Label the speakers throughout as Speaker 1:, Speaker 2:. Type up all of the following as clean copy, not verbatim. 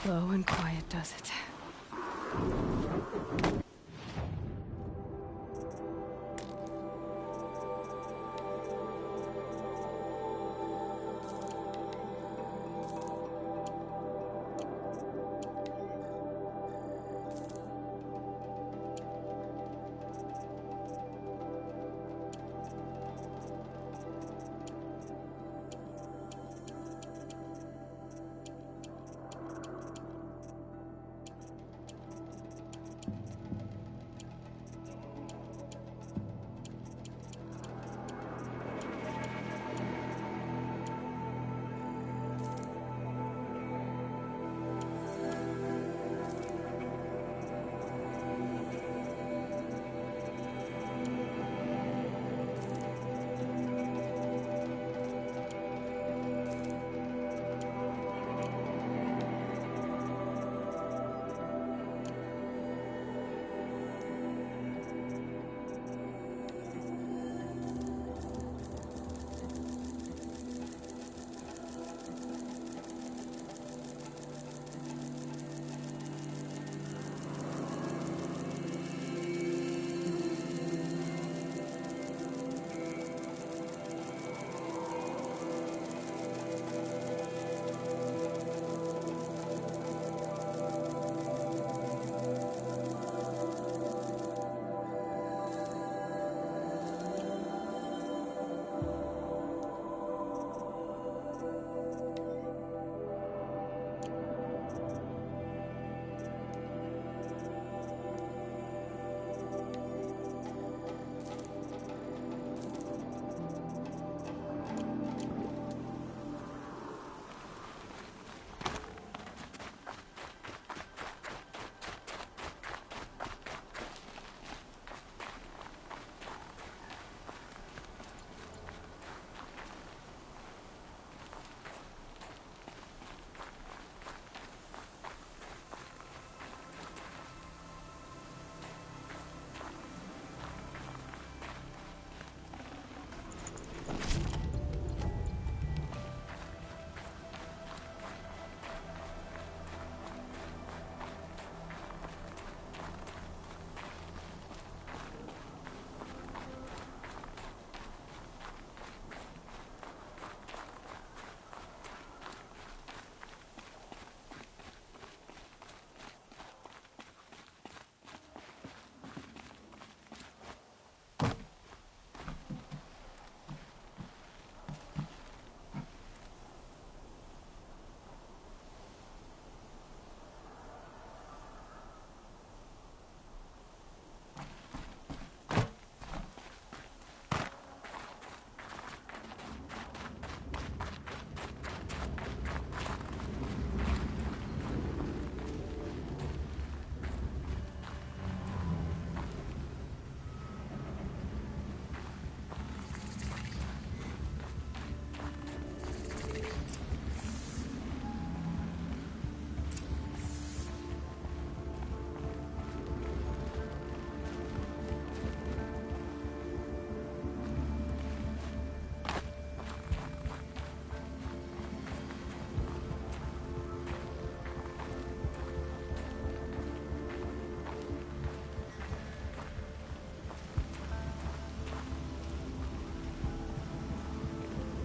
Speaker 1: Slow and quiet does it.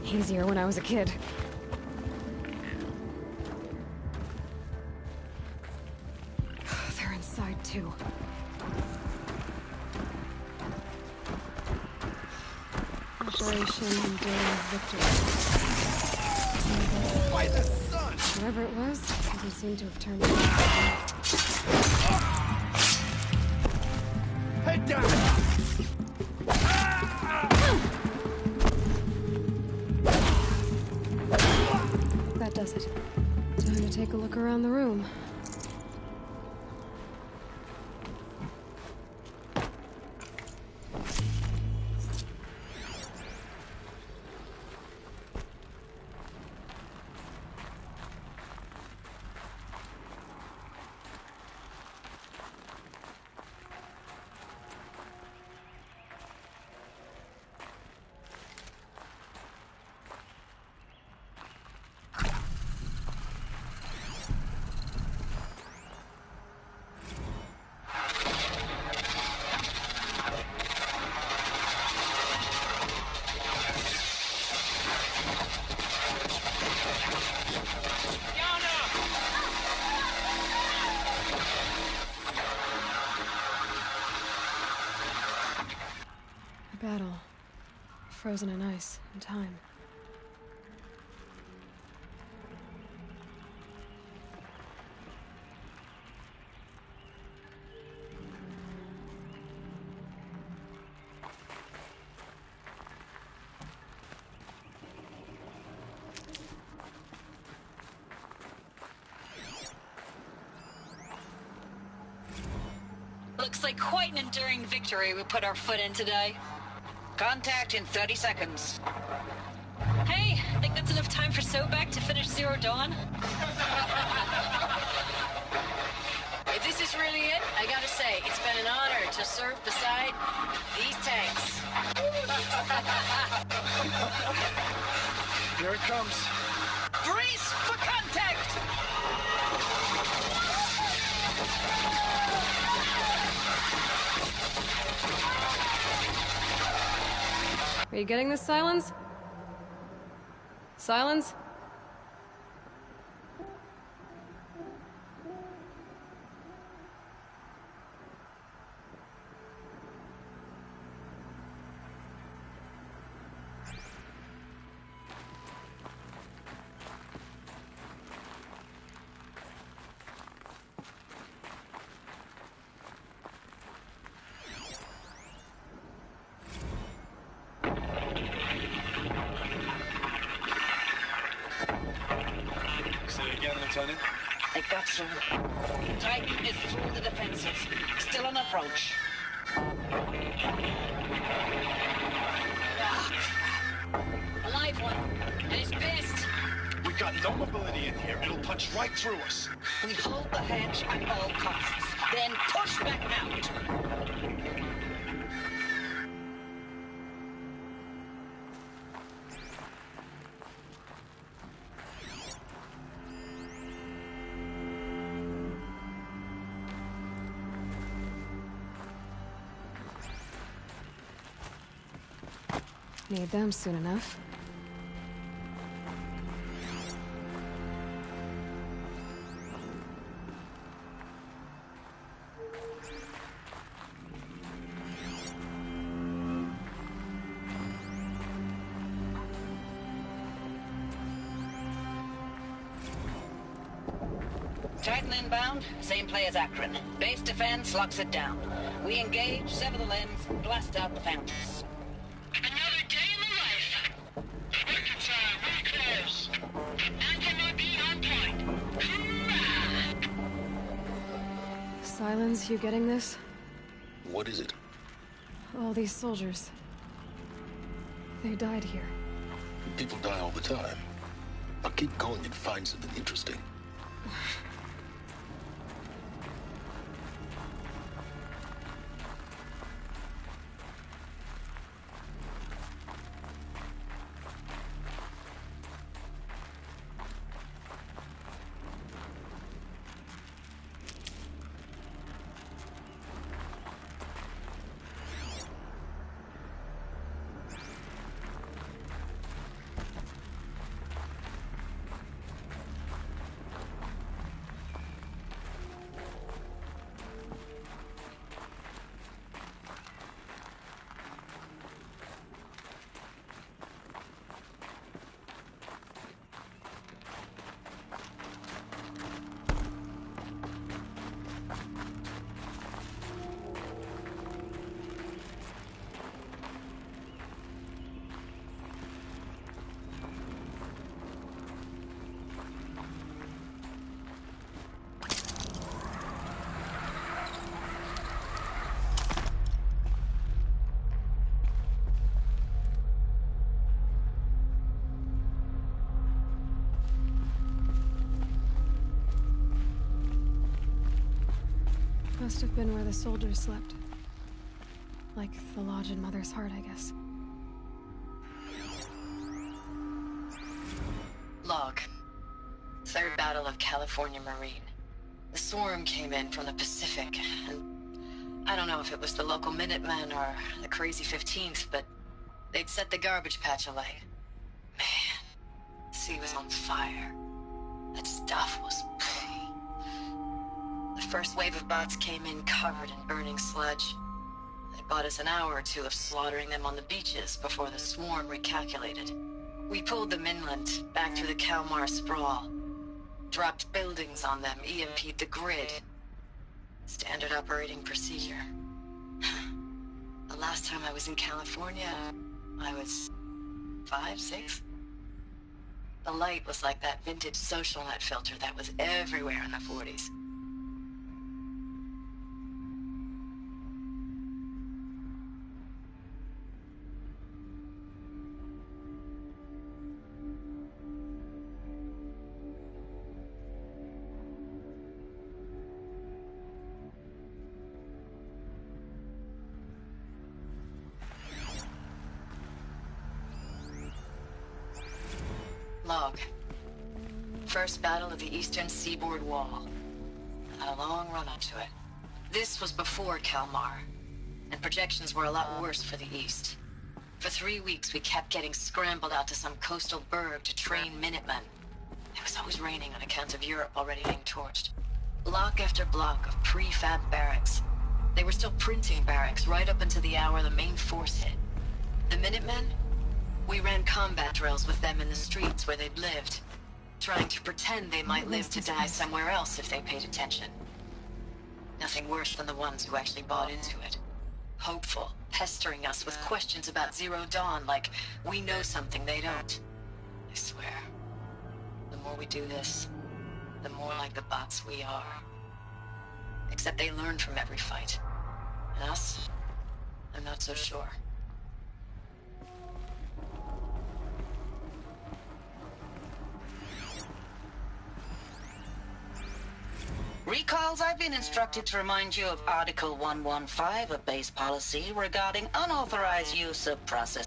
Speaker 1: Easier when I was a kid. They're inside too. Operation Enduring Victory.
Speaker 2: By the sun!
Speaker 1: Whatever it was, doesn't seem to have turned out.
Speaker 2: Head down!
Speaker 1: That does it. Time to take a look around the room. frozen in ice and time.
Speaker 2: Looks like quite an enduring victory we put our foot in today.
Speaker 3: Contact in 30 seconds.
Speaker 2: Hey, think that's enough time for Sobek to finish Zero Dawn?
Speaker 4: If this is really it, I gotta say, it's been an honor to serve beside these tanks.
Speaker 5: Here it comes.
Speaker 3: Brace for contact!
Speaker 1: Are you getting this, Silence? Silence?
Speaker 5: Lieutenant?
Speaker 3: I got some. Titan is through the defenses. Still on approach.
Speaker 4: A live one, and it's pissed.
Speaker 5: We got no mobility in here. It'll punch right through us.
Speaker 3: We hold the hedge at all costs, then push back out.
Speaker 1: Need them soon enough.
Speaker 3: Titan inbound, same play as Akron. Base defense locks it down. We engage, sever the limbs, blast out the fountains.
Speaker 6: Another day in the life. Working time, really close. Anthem be on point. Hoorah!
Speaker 1: Silence, you getting this?
Speaker 7: What is it?
Speaker 1: All these soldiers. They died here.
Speaker 7: People die all the time. I'll keep going and find something interesting.
Speaker 1: Must have been where the soldiers slept. Like the lodge in Mother's Heart, I guess.
Speaker 4: Log. Third Battle of California Marine. The swarm came in from the Pacific, and I don't know if it was the local Minutemen or the crazy 15th, but they'd set the garbage patch alight. Man, the sea was on fire. That stuff was... The first wave of bots came in covered in burning sludge. They bought us an hour or two of slaughtering them on the beaches before the swarm recalculated. We pulled them inland, back through the Kalmar sprawl. Dropped buildings on them, EMP'd the grid. Standard operating procedure. The last time I was in California, I was 5, 6? The light was like that vintage social net filter that was everywhere in the 40s. Log. First battle of the eastern seaboard wall. Had a long run up to it. This was before Kalmar, and projections were a lot worse for the east. For 3 weeks, we kept getting scrambled out to some coastal burg to train Minutemen. It was always raining on account of Europe already being torched. Block after block of prefab barracks. They were still printing barracks right up until the hour the main force hit. The Minutemen? We ran combat drills with them in the streets where they'd lived, trying to pretend they might live to die somewhere else if they paid attention. Nothing worse than the ones who actually bought into it. Hopeful, pestering us with questions about Zero Dawn like we know something they don't. I swear, the more we do this, the more like the bots we are. Except they learn from every fight. And us? I'm not so sure.
Speaker 3: Recalls, I've been instructed to remind you of Article 115 of base policy regarding unauthorized use of process.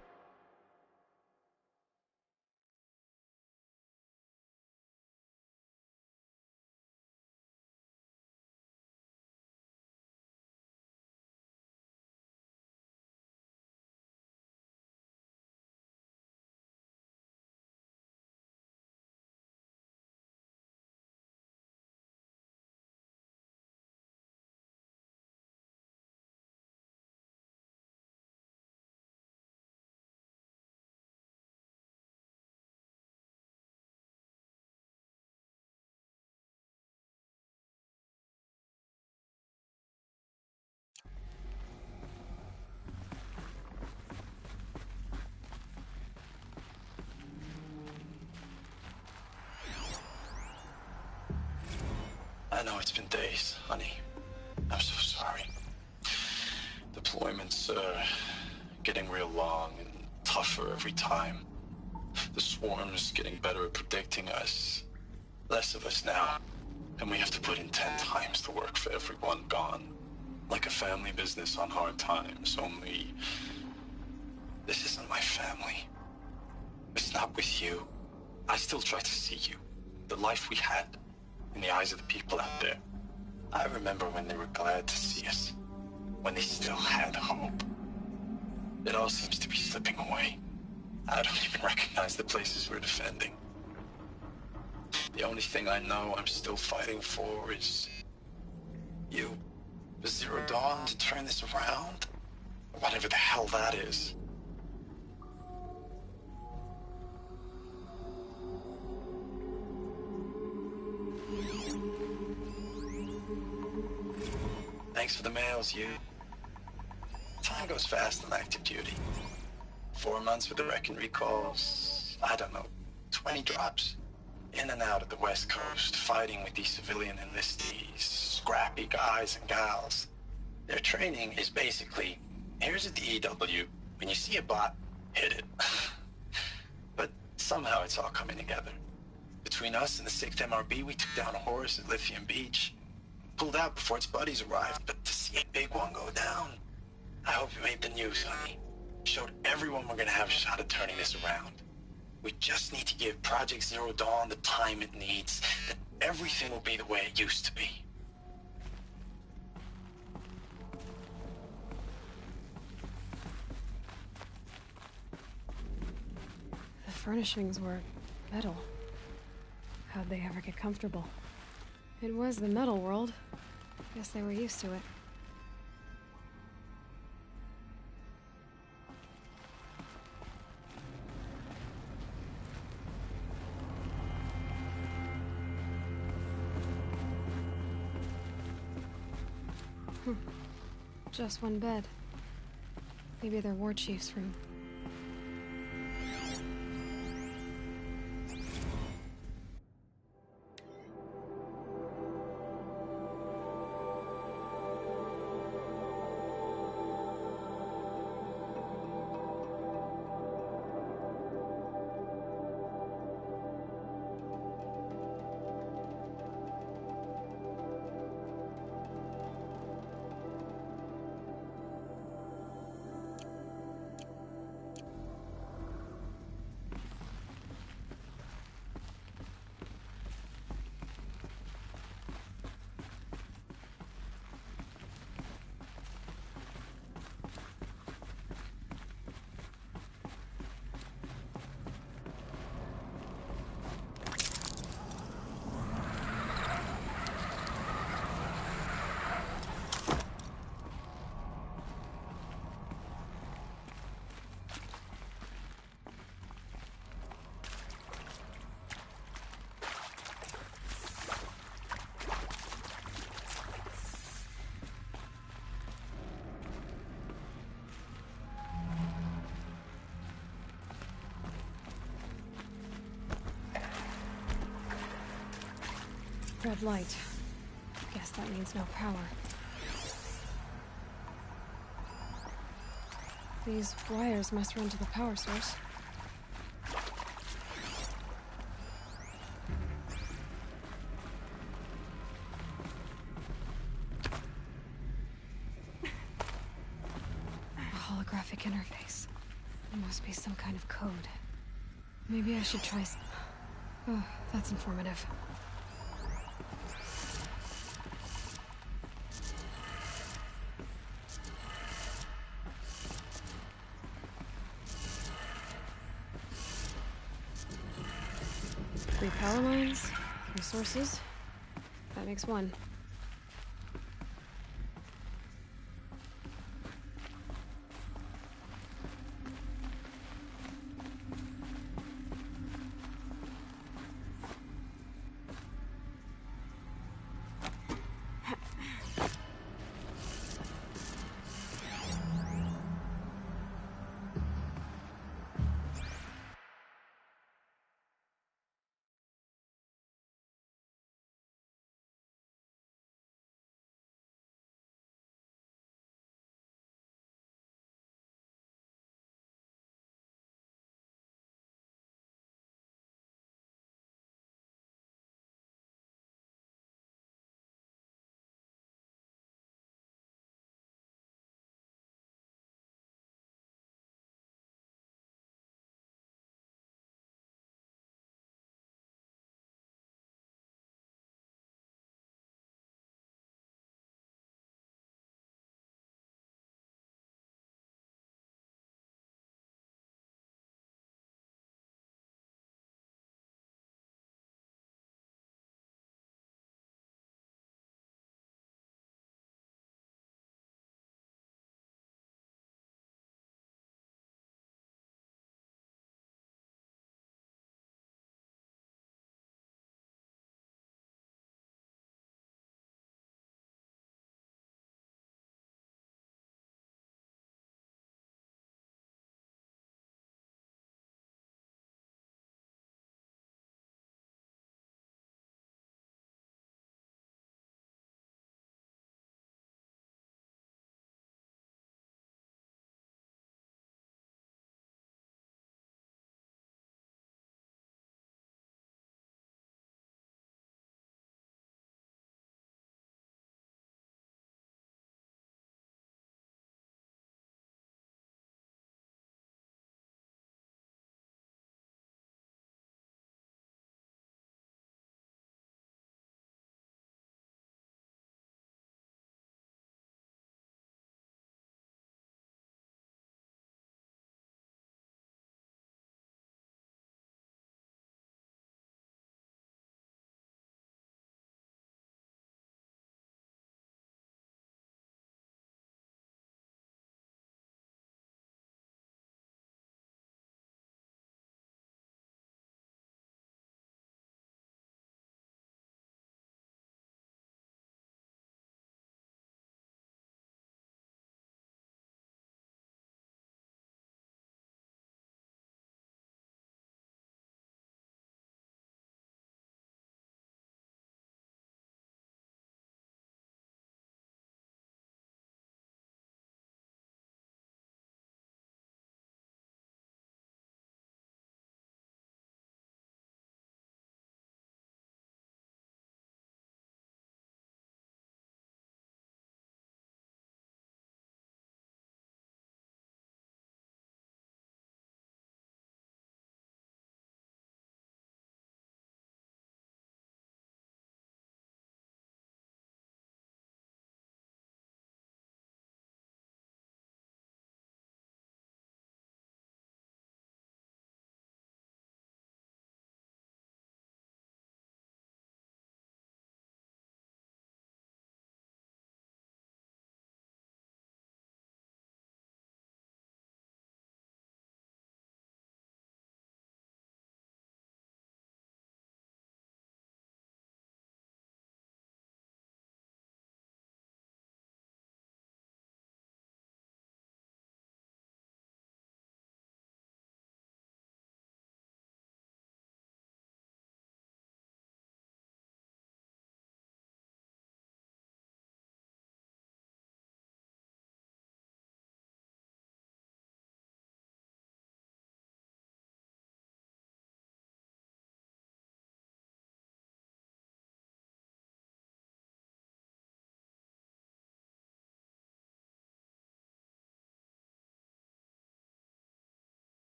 Speaker 7: I know it's been days, honey. I'm so sorry. Deployments are getting real long and tougher every time. The swarm's getting better at predicting us. Less of us now. And we have to put in 10 times the work for everyone gone. Like a family business on hard times, only... this isn't my family. It's not with you. I still try to see you. The life we had. In the eyes of the people out there. I remember when they were glad to see us. When they still had hope. It all seems to be slipping away. I don't even recognize the places we're defending. The only thing I know I'm still fighting for is... you. The Zero Dawn to turn this around? Whatever the hell that is. Thanks for the mails, you. Time goes fast on active duty. 4 months with the wreck and recalls, I don't know, 20 drops. In and out of the West Coast, fighting with these civilian enlistees, scrappy guys and gals. Their training is basically, here's a DEW, when you see a bot, hit it. But somehow it's all coming together. Between us and the 6th MRB, we took down a horse at Lithium Beach. Pulled out before its buddies arrived, but to see a big one go down, I hope it made the news, honey. Showed everyone we're gonna have a shot at turning this around. We just need to give Project Zero Dawn the time it needs, then everything will be the way it used to be.
Speaker 1: The furnishings were metal. How'd they ever get comfortable? It was the metal world. Guess they were used to it. Just one bed. Maybe they're war chief's room. Red light. Guess that means no power. These wires must run to the power source. A holographic interface. There must be some kind of code. Maybe I should try Oh, that's informative. Three power lines, three sources. That makes one.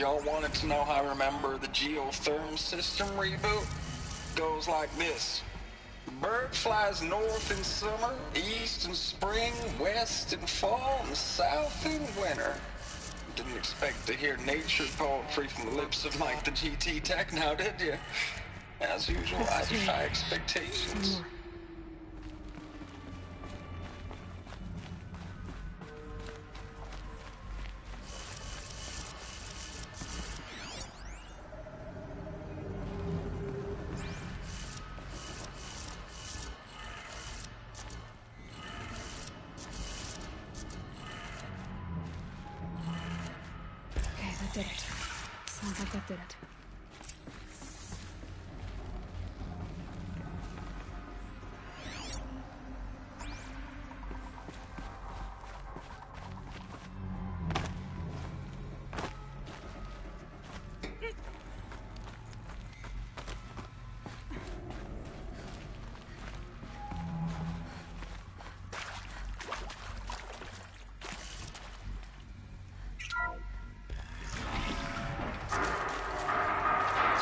Speaker 8: Y'all wanted to know how I remember the geotherm system reboot? Goes like this. Bird flies north in summer, east in spring, west in fall, and south in winter. Didn't expect to hear nature poetry from the lips of Mike the GT Tech now, did you? As usual, I defy expectations.
Speaker 1: More. Okay, that did it. Sounds like that did it.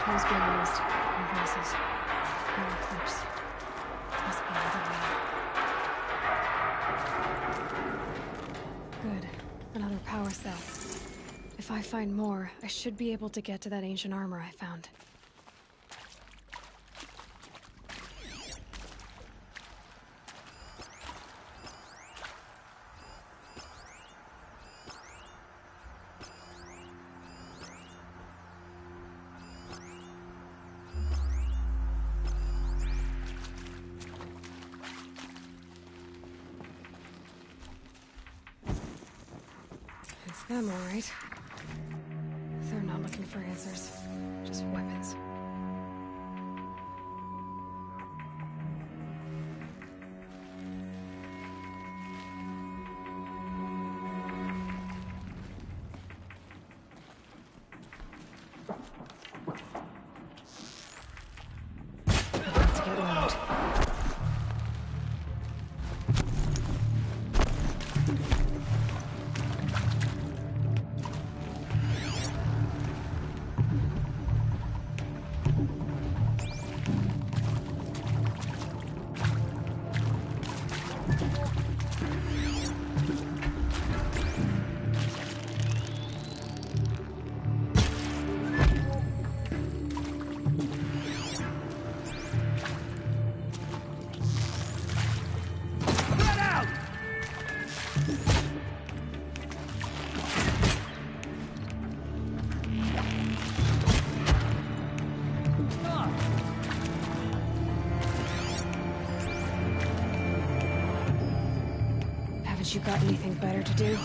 Speaker 1: Tools being used. New voices. More clips. Must be another way. Good. Another power cell. If I find more, I should be able to get to that ancient armor I found. It's them, all right. They're not looking for answers, just weapons. About to get loud. Haven't you got anything better to do?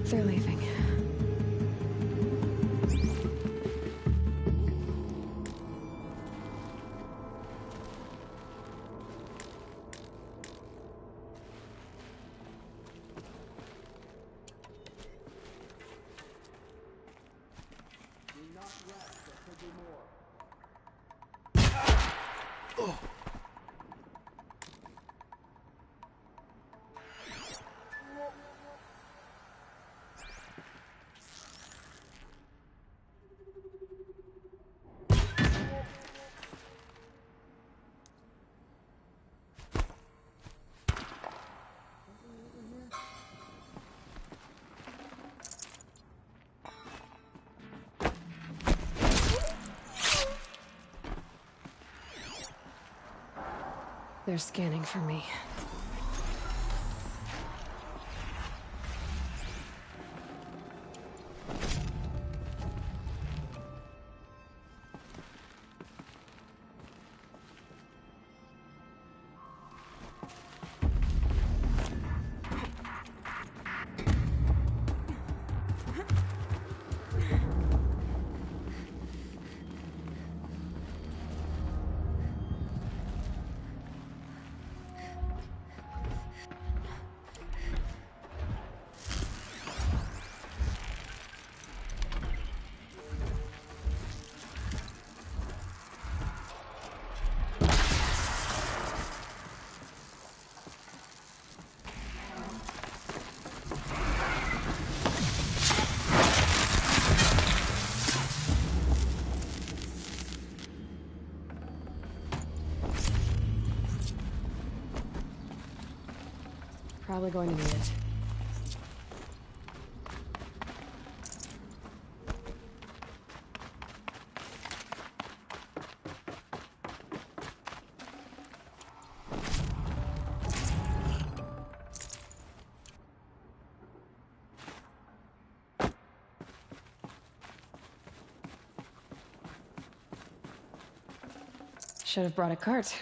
Speaker 1: They're leaving. They're scanning for me. Probably going to need it. Should have brought a cart.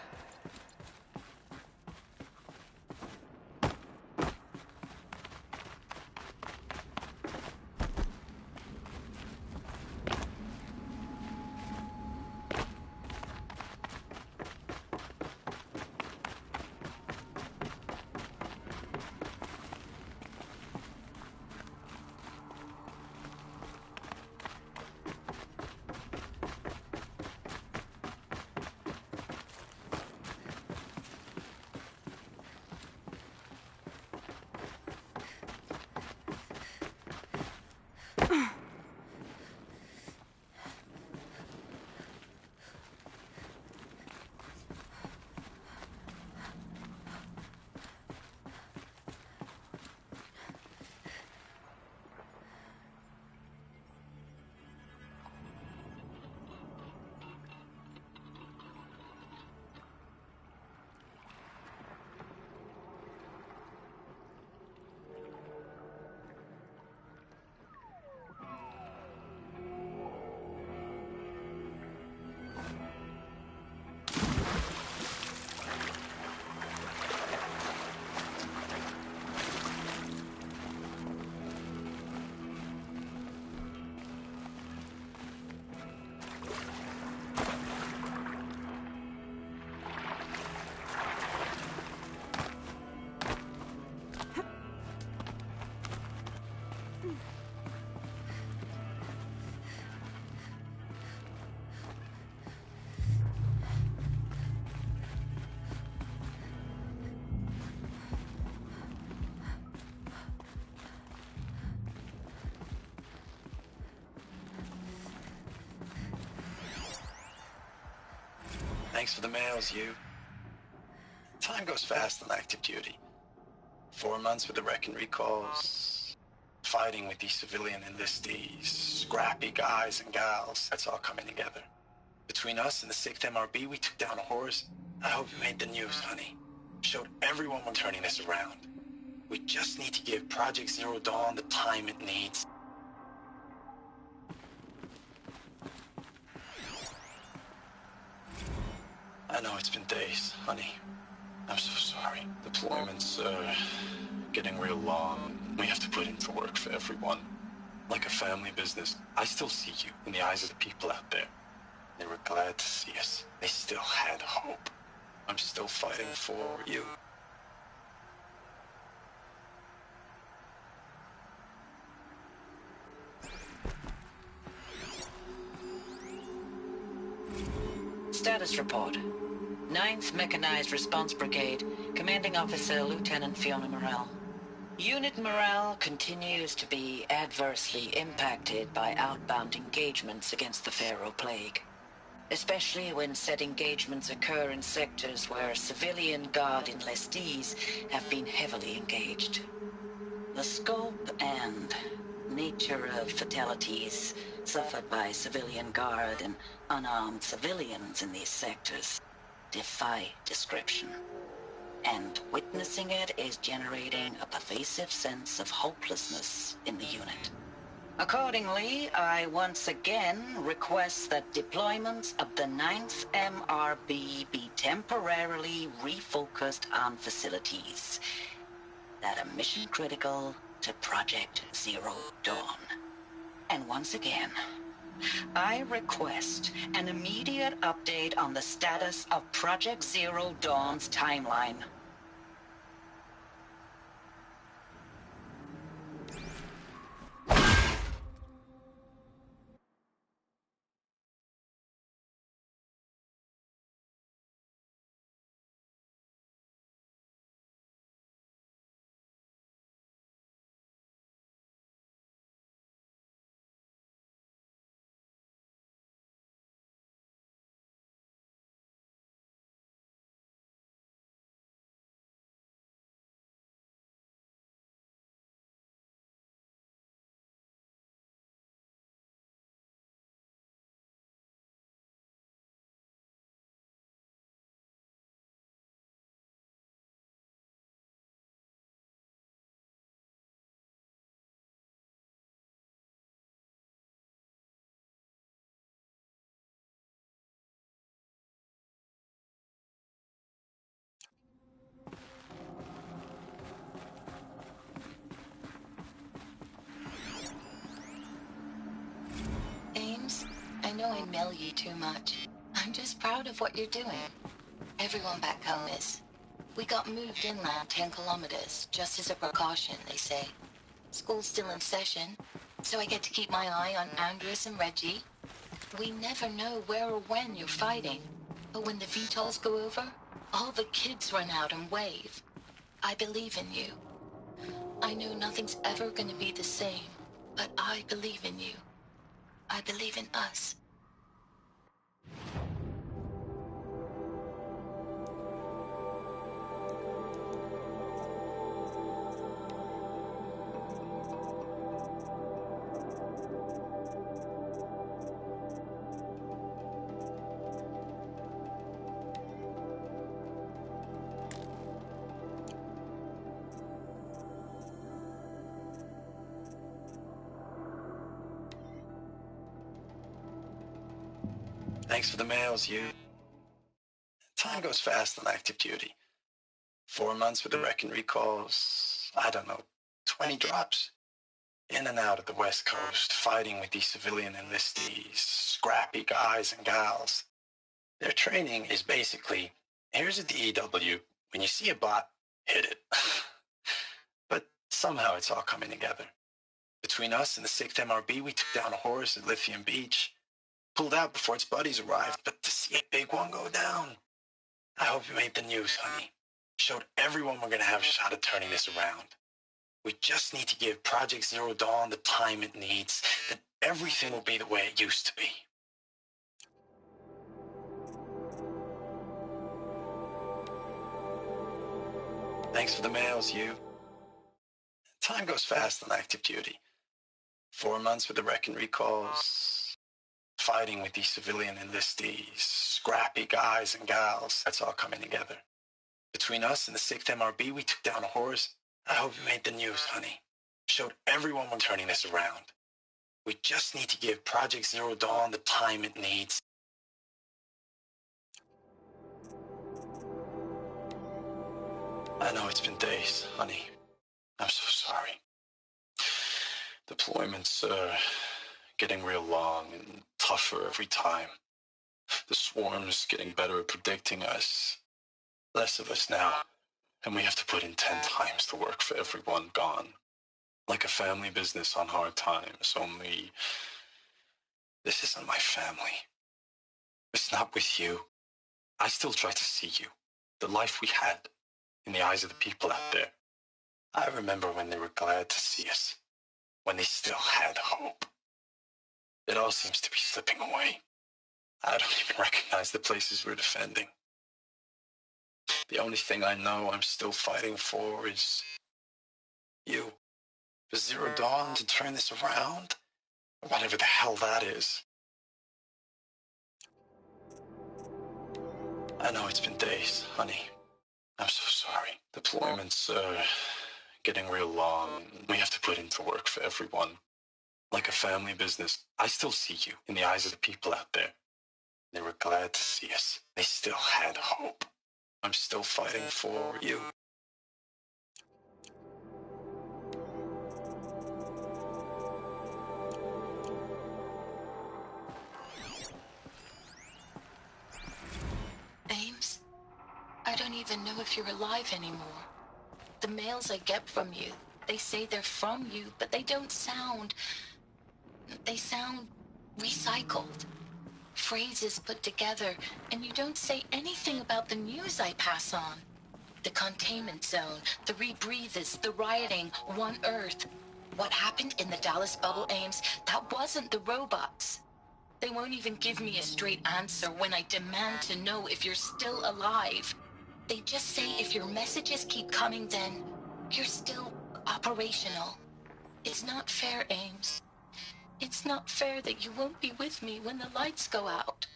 Speaker 7: Thanks for the mails, you. Time goes fast on active duty. 4 months with the wreck and recalls, fighting with these civilian enlistees, scrappy guys and gals. That's all coming together. Between us and the 6th MRB, we took down Hoard. I hope you made the news, honey. Showed everyone we're turning this around. We just need to give Project Zero Dawn the time it needs. I know it's been days, honey. I'm so sorry. Deployments are getting real long. We have to put into work for everyone. Like a family business. I still see you in the eyes of the people out there. They were glad to see us. They still had hope. I'm still fighting for you.
Speaker 3: Status report. 9th Mechanized Response Brigade, Commanding Officer Lieutenant Fiona Morrell. Unit morale continues to be adversely impacted by outbound engagements against the Pharaoh Plague, especially when said engagements occur in sectors where civilian guard enlistees have been heavily engaged. The scope and nature of fatalities suffered by civilian guard and unarmed civilians in these sectors defy description. And witnessing it is generating a pervasive sense of hopelessness in the unit. Accordingly, I once again request that deployments of the 9th MRB be temporarily refocused on facilities that are mission critical to Project Zero Dawn. And once again, I request an immediate update on the status of Project Zero Dawn's timeline.
Speaker 4: Ames, I know I mail you too much. I'm just proud of what you're doing. Everyone back home is. We got moved inland 10 kilometers, just as a precaution, they say. School's still in session, so I get to keep my eye on Andres and Reggie. We never know where or when you're fighting, but when the VTOLs go over, all the kids run out and wave. I believe in you. I know nothing's ever gonna be the same, but I believe in you. I believe in us.
Speaker 7: Thanks for the mails, you. Time goes fast on active duty. 4 months with the wrecking recalls, I don't know, 20 drops. In and out of the West Coast, fighting with these civilian enlistees, scrappy guys and gals. Their training is basically, here's a DEW, when you see a bot, hit it. But somehow it's all coming together. Between us and the 6th MRB, we took down a horse at Lithium Beach. Pulled out before its buddies arrived, but to see a big one go down. I hope you made the news, honey. Showed everyone we're gonna have a shot at turning this around. We just need to give Project Zero Dawn the time it needs, then everything will be the way it used to be. Thanks for the mails, you. Time goes fast on active duty. 4 months with the wrecking recalls, fighting with these civilian enlistees, scrappy guys and gals. That's all coming together. Between us and the 6th MRB, we took down a horse. I hope you made the news, honey. Showed everyone we're turning this around. We just need to give Project Zero Dawn the time it needs. I know it's been days, honey. I'm so sorry. Deployments are getting real long and tougher every time. The swarm's getting better at predicting us. Less of us now, and we have to put in 10 times the work for everyone gone. Like a family business on hard times, only this isn't my family. It's not with you. I still try to see you, the life we had, in the eyes of the people out there. I remember when they were glad to see us, when they still had hope. It all seems to be slipping away. I don't even recognize the places we're defending. The only thing I know I'm still fighting for is you. For Zero Dawn to turn this around, or whatever the hell that is. I know it's been days, honey. I'm so sorry. Deployments are getting real long. We have to put into work for everyone. Like a family business. I still see you in the eyes of the people out there. They were glad to see us. They still had hope. I'm still fighting for you.
Speaker 4: Ames, I don't even know if you're alive anymore. The mails I get from you, they say they're from you, but they don't sound... They sound recycled. Phrases put together, and you don't say anything about the news I pass on. The containment zone, the rebreathers, the rioting, One Earth. What happened in the Dallas bubble, Ames, that wasn't the robots. They won't even give me a straight answer when I demand to know if you're still alive. They just say if your messages keep coming, then you're still operational. It's not fair, Ames. It's not fair that you won't be with me when the lights go out.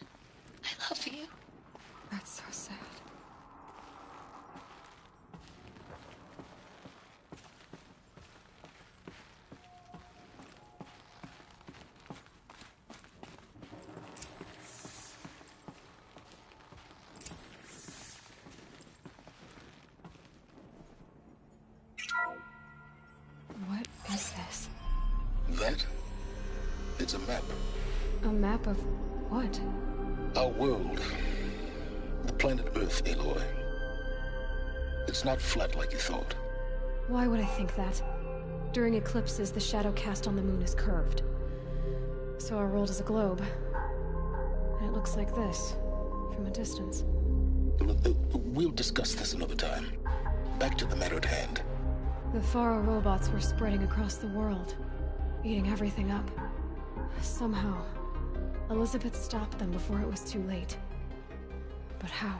Speaker 4: I love you.
Speaker 1: That's so sad. What is this?
Speaker 9: That? It's a map.
Speaker 1: A map of what?
Speaker 9: Our world. The planet Earth, Aloy. It's not flat like you thought.
Speaker 1: Why would I think that? During eclipses, the shadow cast on the moon is curved. So our world is a globe. And it looks like this, from a distance.
Speaker 9: We'll discuss this another time. Back to the matter at hand.
Speaker 1: The Faro robots were spreading across the world, eating everything up. Somehow, Elizabeth stopped them before it was too late. But how?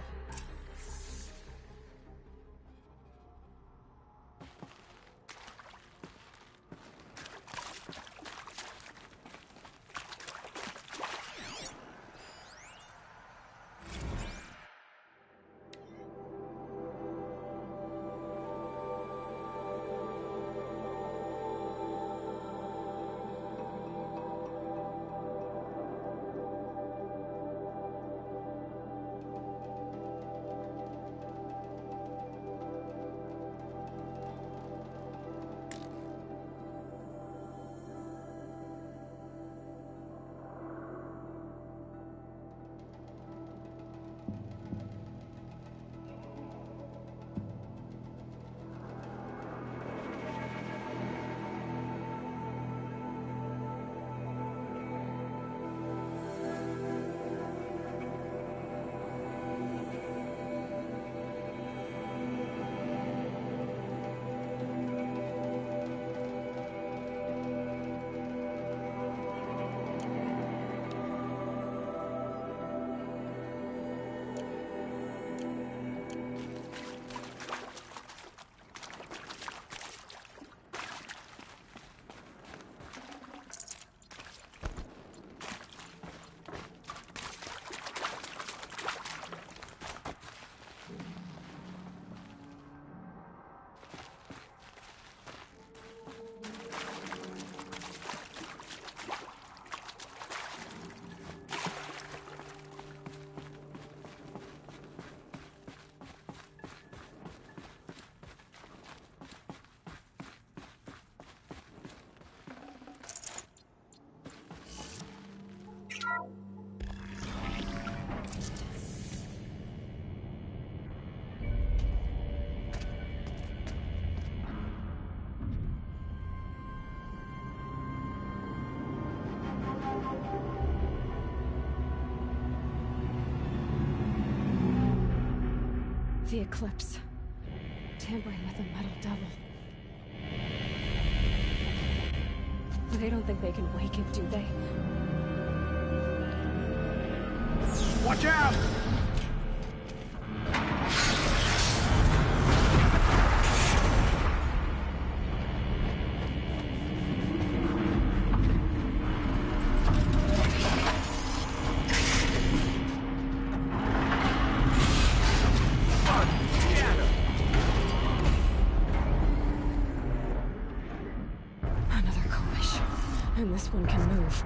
Speaker 1: The eclipse. Tampering with the metal devil. They don't think they can wake it, do they?
Speaker 5: Watch out!
Speaker 1: And this one can move.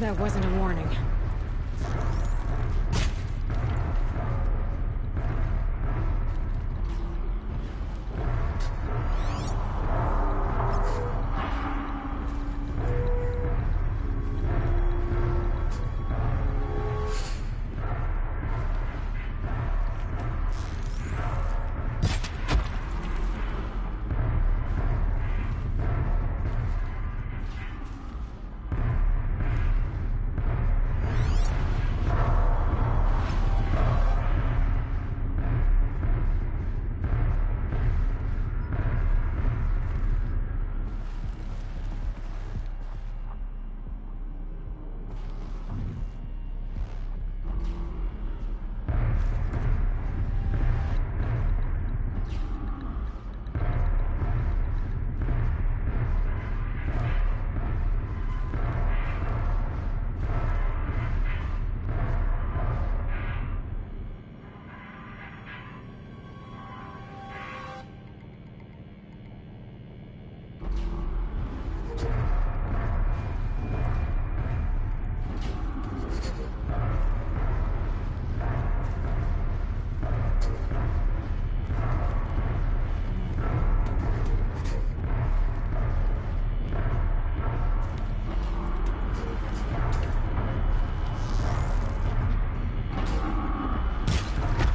Speaker 1: That wasn't a warning.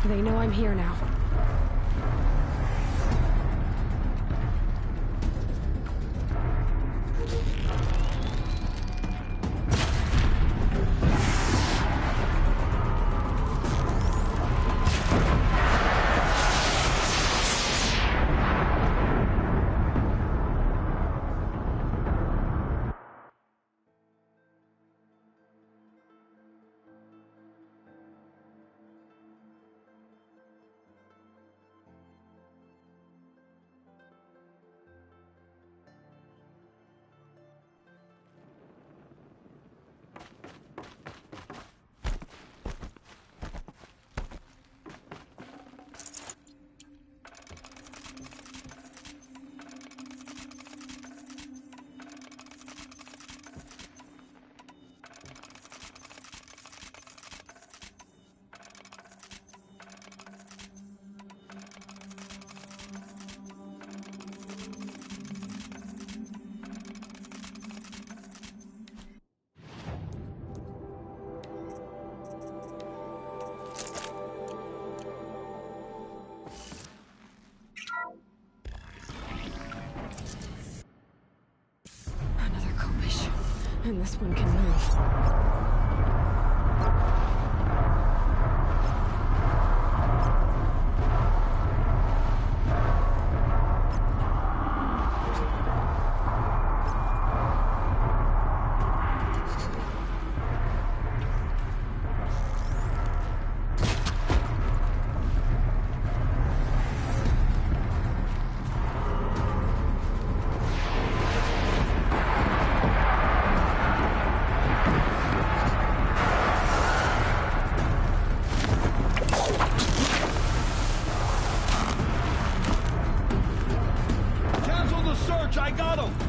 Speaker 1: They know I'm here now. And this one can move.
Speaker 5: I got him!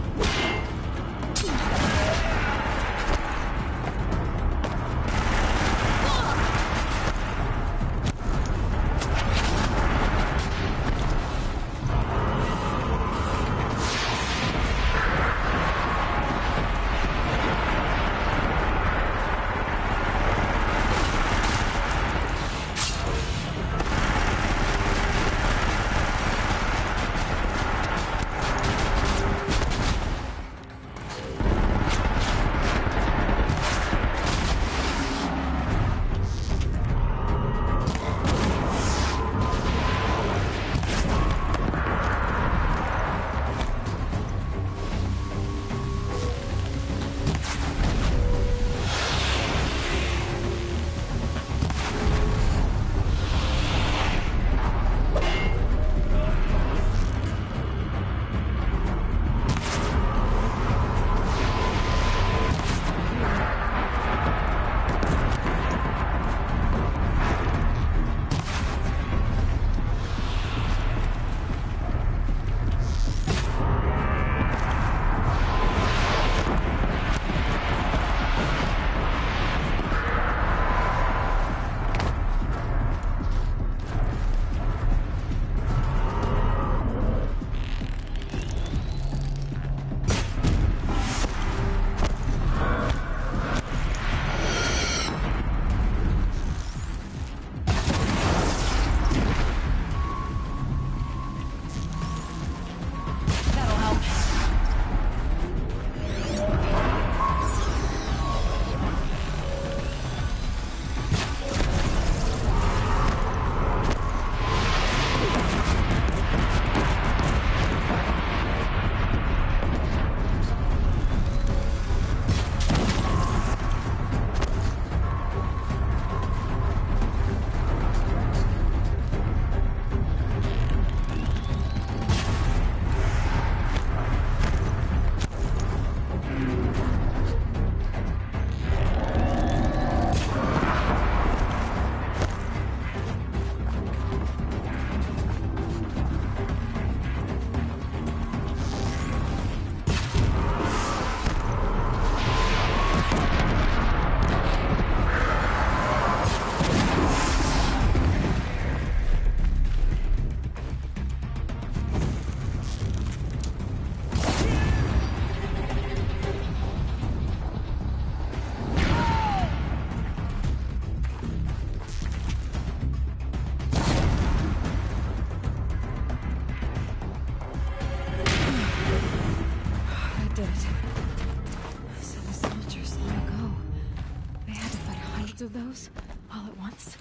Speaker 1: those all at once?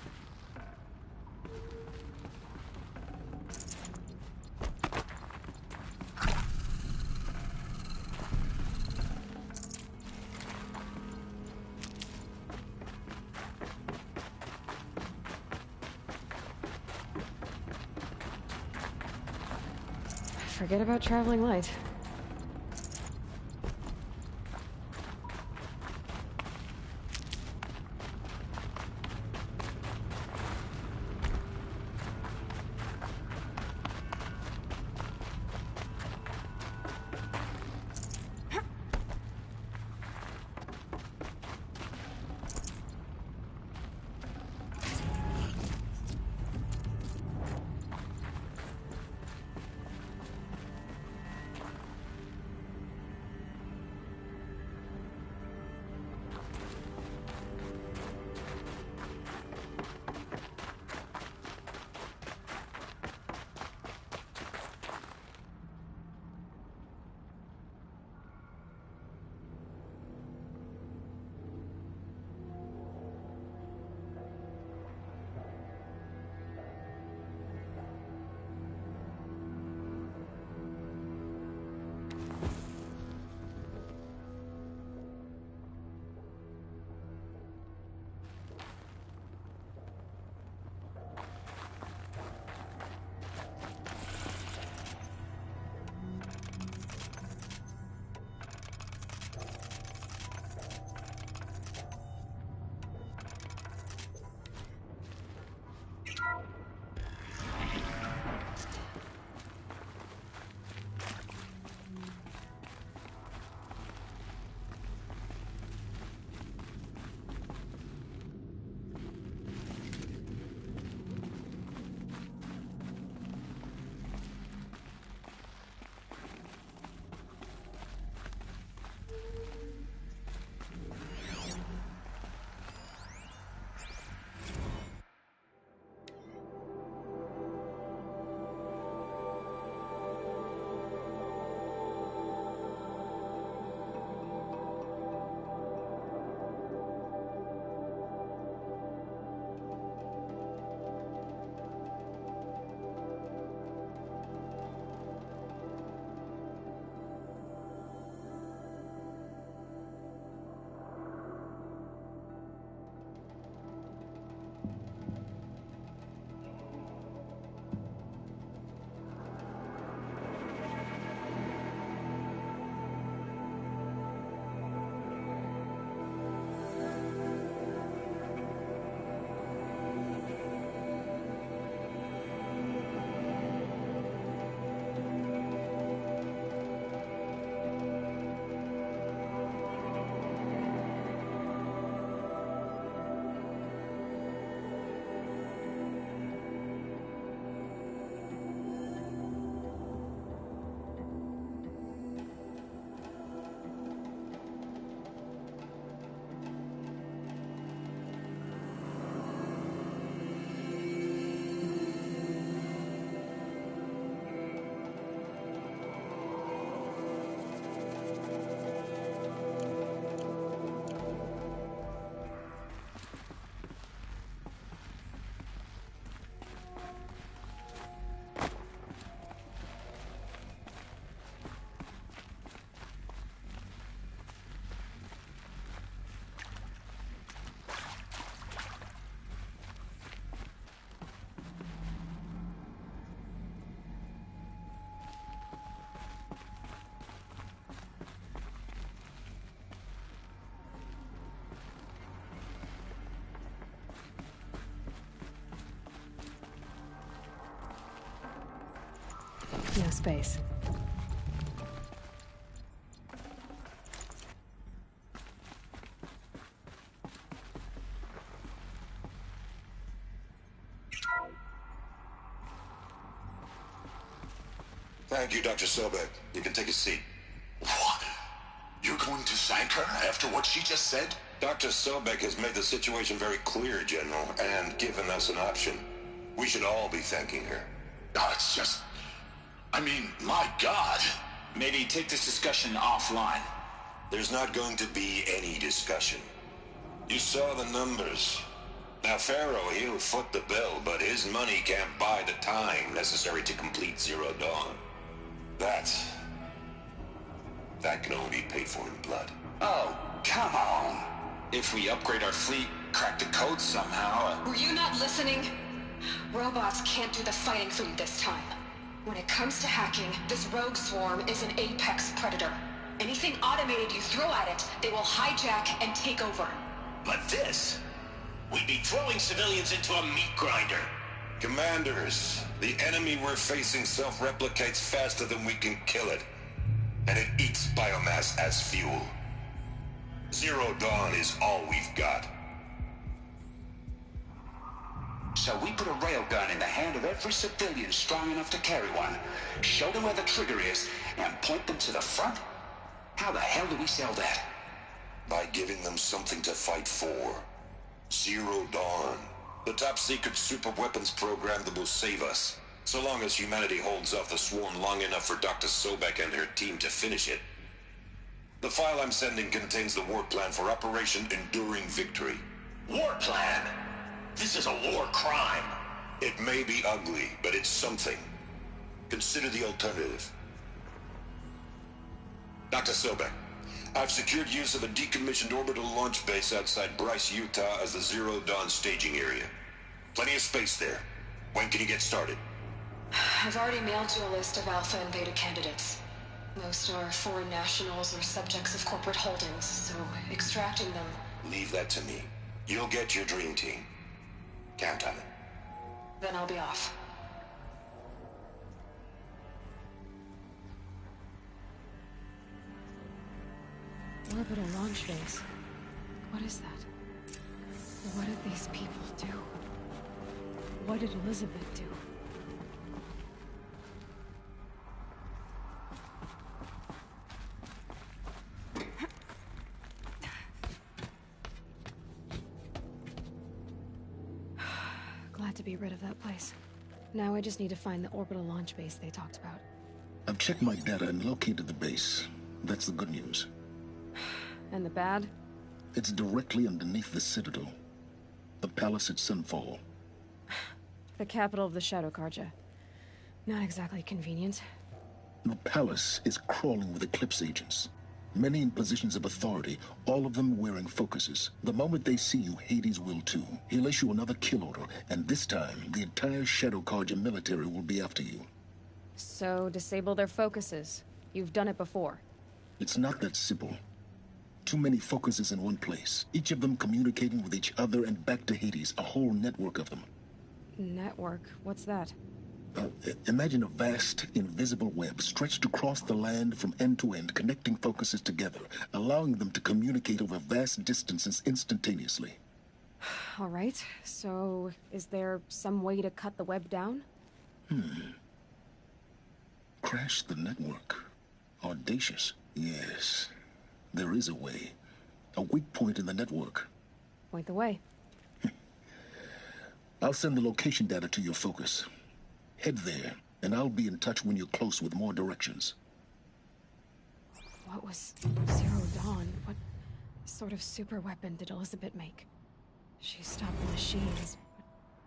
Speaker 1: Forget about traveling light. No space.
Speaker 10: Thank you, Dr. Sobek. You can take a seat.
Speaker 5: What? You're going to thank her after what she just said?
Speaker 10: Dr. Sobek has made the situation very clear, General, and given us an option. We should all be thanking her.
Speaker 5: Oh, it's just... I mean, my God.
Speaker 11: Maybe take this discussion offline.
Speaker 10: There's not going to be any discussion. You saw the numbers. Now, Pharaoh, he'll foot the bill, but his money can't buy the time necessary to complete Zero Dawn. That can only be paid for in blood.
Speaker 11: Oh, come on. If we upgrade our fleet, crack the code somehow...
Speaker 4: Were you not listening? Robots can't do the fighting for you this time. When it comes to hacking, this rogue swarm is an apex predator. Anything automated you throw at it, they will hijack and take over.
Speaker 12: But this... we'd be throwing civilians into a meat grinder.
Speaker 10: Commanders, the enemy we're facing self-replicates faster than we can kill it. And it eats biomass as fuel. Zero Dawn is all we've got.
Speaker 11: So we put a railgun in the hand of every civilian strong enough to carry one, show them where the trigger is, and point them to the front? How the hell do we sell that?
Speaker 10: By giving them something to fight for. Zero Dawn. The top-secret superweapons program that will save us. So long as humanity holds off the swarm long enough for Dr. Sobek and her team to finish it. The file I'm sending contains the war plan for Operation Enduring Victory.
Speaker 12: War plan? This is a war crime.
Speaker 10: It may be ugly, but it's something. Consider the alternative. Dr. Sobek, I've secured use of a decommissioned orbital launch base outside Bryce, Utah as the Zero Dawn staging area. Plenty of space there. When can you get started?
Speaker 4: I've already mailed you a list of Alpha and Beta candidates. Most are foreign nationals or subjects of corporate holdings, so extracting them...
Speaker 10: Leave that to me. You'll get your dream team. Count on it.
Speaker 4: Then I'll be off.
Speaker 1: Orbital launch base. What is that? What did these people do? What did Elizabeth do? Glad to be rid of that place. Now I just need to find the orbital launch base they talked about.
Speaker 9: I've checked my data and located the base. That's the good news.
Speaker 1: And the bad?
Speaker 9: It's directly underneath the Citadel. The palace at Sunfall.
Speaker 1: The capital of the Shadow Carja. Not exactly convenient.
Speaker 9: The palace is crawling with Eclipse agents. Many in positions of authority, all of them wearing focuses. The moment they see you, Hades will too. He'll issue another kill order, and this time, the entire Shadow Carja military will be after you.
Speaker 1: So, disable their focuses. You've done it before.
Speaker 9: It's not that simple. Too many focuses in one place, each of them communicating with each other and back to Hades, a whole network of them.
Speaker 1: Network? What's that?
Speaker 9: Imagine a vast, invisible web stretched across the land from end to end, connecting focuses together, allowing them to communicate over vast distances instantaneously.
Speaker 1: All right, so is there some way to cut the web down?
Speaker 9: Crash the network. Audacious. Yes, there is a way. A weak point in the network.
Speaker 1: Point the way.
Speaker 9: I'll send the location data to your focus. Head there, and I'll be in touch when you're close with more directions.
Speaker 1: What was Zero Dawn? What sort of super weapon did Elizabeth make? She stopped the machines,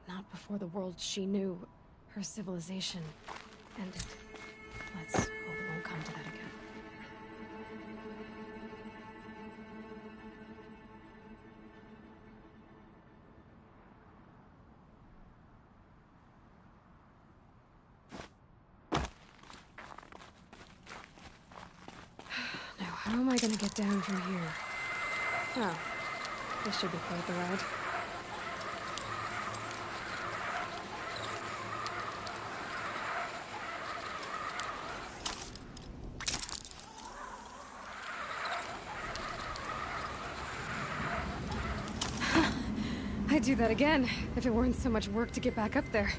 Speaker 1: but not before the world she knew, her civilization, ended. Let's hope it won't come to that again. How am I gonna get down from here? Oh, this should be quite the ride. I'd do that again, if it weren't so much work to get back up there.